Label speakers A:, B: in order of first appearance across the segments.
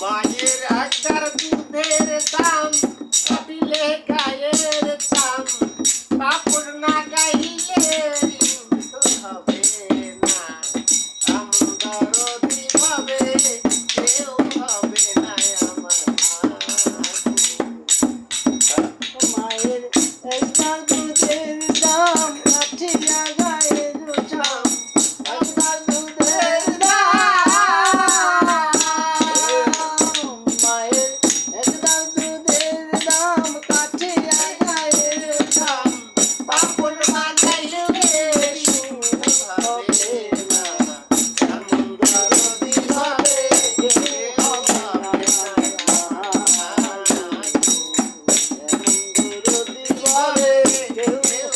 A: মায়ের একটার দুধের দাম দিলে গায়ের চাম কাপড় না গাইলে হবে না এমন দরদি ভাবে কেউ হবে না আমার
B: মায়ের একটা দুধের দাম কাঠিয়া গায়ের চাম একটা দুধের দাম মায়ের একটা দুধের দাম কাঠিয়া গায়ের চাম
A: কাপড় না গাইলে হবে না এমন দরদি ভাবে কেউ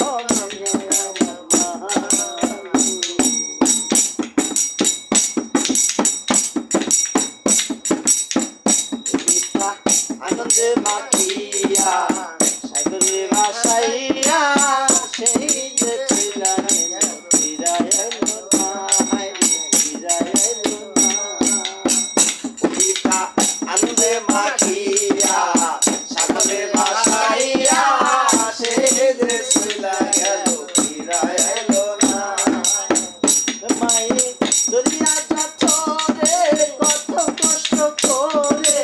A: হবে না
B: আনন্দে মাখিয়া সাগরে ভাসাইয়া সেই যে ফিরায় এলো না
A: আনন্দে মাখিয়া সাগরে ভাসাইয়া সে যে চইলা গেল ফিরায় এলো না
B: মায়ে দরিয়া যত রে কত কষ্ট করে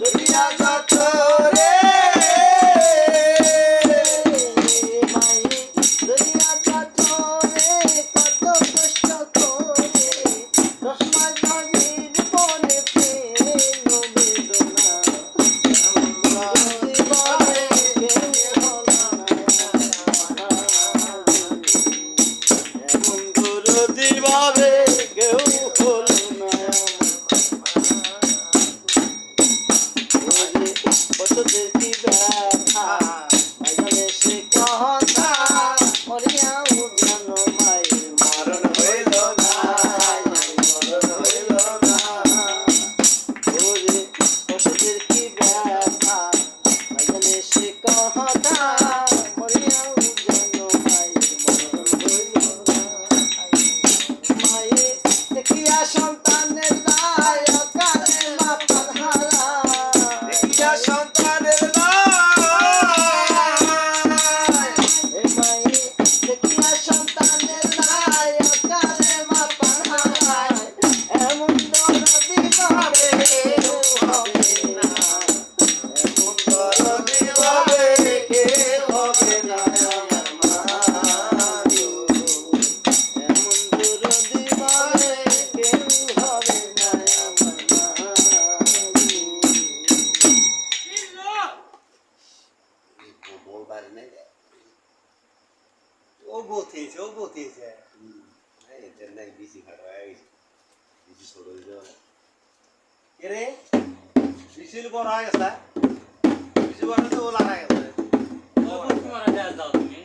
A: দুনিয়া যত রে
B: মায়ে দরিয়া যত রে কত কষ্ট করে 10 মাস ধনির বনে প্রেম বেদনা জীবনে কেউ হলো না এমন দরদি ভাবে কেউ হলো না কত দেখি ব্যথা মাঝে সে কথা মরিয়া উঠানো মায়ের
A: মরণ হইল না মরণ হইল না
B: ওরে পশুদের কি ব্যথা মাঝে সে কথা মরিয়া উঠানো মায়ের মরণ হইল না মায়ে দেখিয়া সন্তানের দায় কালে মাপার হারা
A: দেখিয়া সন্তানের দায়
B: মায়ে দেখিয়া সন্তানের দায় কালে মাপার হারায় এমন দরদি ভাবে কেউ হবে না এমন
A: দরদি ভাবে কেউ হবে না আমার মা
B: এমন দরদি ভাবে কেউ হবে না আমার
A: বলবার নেই
C: ও বতেছে
A: এটা নাই বেশি খারাপ হয়ে গেছে বেশি ছোট হয়ে যাবে
C: এরে বিশিল বড় হয়ে গেছে বিশিল বড় তো ওলা হয়ে গেছে
D: ও মারা যায় দাও তুমি